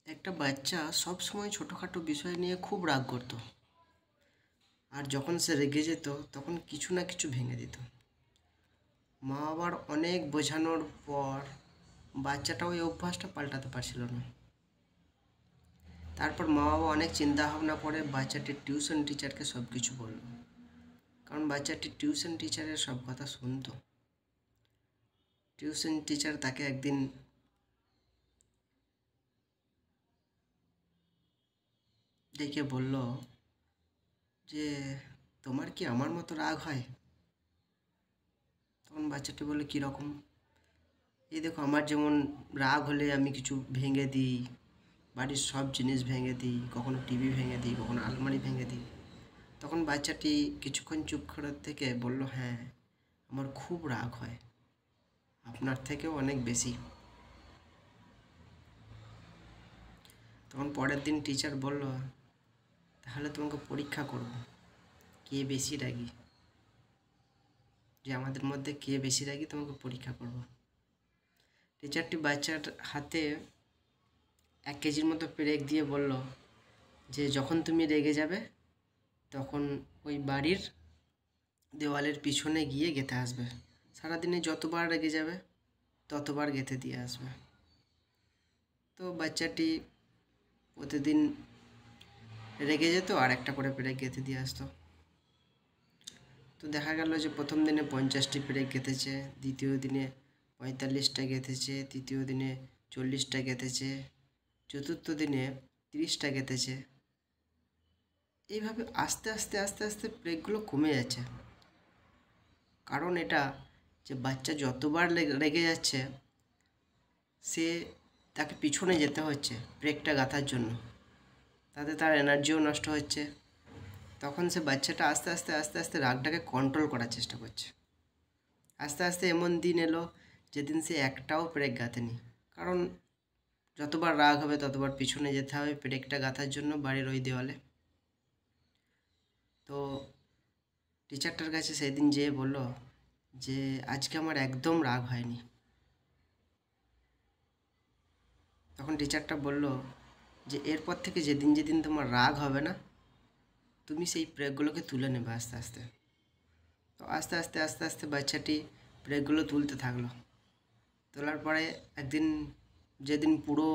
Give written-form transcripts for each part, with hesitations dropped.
একটা বাচ্চা সব সময় ছোটোখাটো বিষয় নিয়ে খুব রাগ করত, আর যখন সে রেগে যেত তখন কিছু না কিছু ভেঙে দিত। মা বাবার অনেক বোঝানোর পর বাচ্চাটা ওই অভ্যাসটা পাল্টাতে পারছিল না। তারপর মা বাবা অনেক চিন্তা ভাবনা করে বাচ্চাটির টিউশন টিচারকে সব কিছু বলল, কারণ বাচ্চাটি টিউশন টিচারের সব কথা শুনতো। টিউশন টিচার তাকে একদিন ডেকে বলল যে, তোমার কি আমার মতো রাগ হয়? তখন বাচ্চাটি বলল, কীরকম? এই দেখো, আমার যেমন রাগ হলে আমি কিছু ভেঙে দিই, বাড়ির সব জিনিস ভেঙে দিই, কখনো টিভি ভেঙে দিই, কখনো আলমারি ভেঙে দিই। তখন বাচ্চাটি কিছুক্ষণ চুপ করে থেকে বলল, হ্যাঁ, আমার খুব রাগ হয়, আপনার থেকেও অনেক বেশি। তখন পরের দিন টিচার বলল, তাহলে তোমাকে পরীক্ষা করব, কে বেশি রাগী, যে আমাদের মধ্যে কে বেশি রাগী তোমাকে পরীক্ষা করব। টিচারটি বাচ্চার হাতে 1 কেজির মতো পেরেক দিয়ে বলল যে, যখন তুমি রেগে যাবে তখন ওই বাড়ির দেওয়ালের পিছনে গিয়ে গেঁথে আসবে। সারাদিনে যতবার রেগে যাবে ততবার গেঁথে দিয়ে আসবে। তো বাচ্চাটি প্রতিদিন রেগে যেত আর একটা করে পেরেক গেঁথে দিয়ে আসতো। তো দেখা গেল যে প্রথম দিনে 50টি পেরেক গেঁথেছে, দ্বিতীয় দিনে 45টা গেঁথেছে, তৃতীয় দিনে 40টা গেঁথেছে, চতুর্থ দিনে 30টা গেঁথেছে। এইভাবে আস্তে আস্তে আস্তে আস্তে পেরেকগুলো কমে যাচ্ছে। কারণ এটা যে বাচ্চা যতবার রেগে যাচ্ছে সে তাকে পিছনে যেতে হচ্ছে ব্রেকটা গাঁথার জন্য, তাতে তার এনার্জিও নষ্ট হচ্ছে। তখন সে বাচ্চাটা আস্তে আস্তে আস্তে আস্তে রাগটাকে কন্ট্রোল করার চেষ্টা করছে। আস্তে আস্তে এমন দিন এলো যেদিন সে একটাও ব্রেক গাঁথেনি, কারণ যতবার রাগ হবে ততবার পিছনে যেতে হবে ব্রেকটা গাঁথার জন্য বাড়ির ওই দেওয়ালে। তো টিচারটার কাছে সেদিন যেয়ে বলল যে, আজকে আমার একদম রাগ হয়নি। তখন টিচারটা বলল যে, এরপর থেকে যেদিন যেদিন তোমার রাগ হবে না তুমি সেই ব্রেকগুলোকে তুলে নেবে আস্তে আস্তে। তো আস্তে আস্তে আস্তে আস্তে বাচ্চাটি ব্রেকগুলো তুলতে থাকলো। তোলার পরে একদিন যেদিন পুরো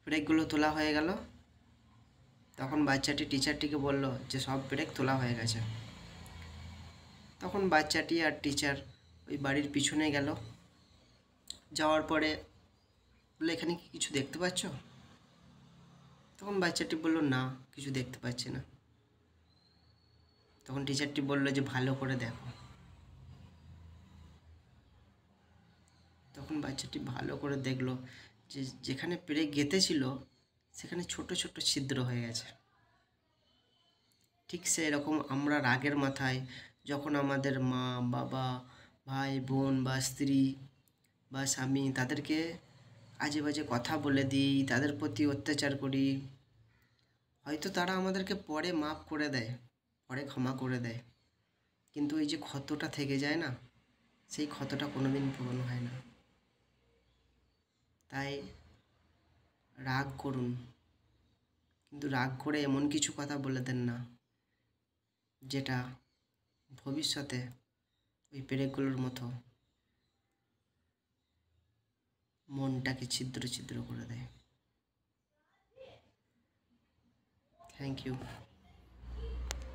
ব্রেকগুলো তোলা হয়ে গেল তখন বাচ্চাটি টিচারটিকে বলল যে সব ব্রেক তোলা হয়ে গেছে। তখন বাচ্চাটি আর টিচার ওই বাড়ির পিছনে গেল। যাওয়ার পরে বললো, এখানে কি কিছু দেখতে পাচ্ছ? তখন বাচ্চাটি বলল, না, কিছু দেখতে পাচ্ছি না। তখন টিচারটি বলল যে, ভালো করে দেখো। তখন বাচ্চাটি ভালো করে দেখলো যে যেখানে পেরেক গেঁথেছিল সেখানে ছোট ছোট ছিদ্র হয়ে গেছে। ঠিক সেরকম আমরা রাগের মাথায় যখন আমাদের মা বাবা ভাই বোন বা স্ত্রী বা স্বামী তাদেরকে আজে বাজে কথা বলে দিই, তাদের প্রতি অত্যাচার করি, হয়তো তারা আমাদেরকে পরে মাফ করে দেয়, পরে ক্ষমা করে দেয়, কিন্তু এই যে ক্ষতটা থেকে যায় না, সেই ক্ষতটা কোনোদিন পূরণ হয় না। তাই রাগ করুন, কিন্তু রাগ করে এমন কিছু কথা বলে দেন না যেটা ভবিষ্যতে ওই পেরেকগুলোর মতো মনটাকে ছিদ্র ছিদ্র করে দেয়। Thank you.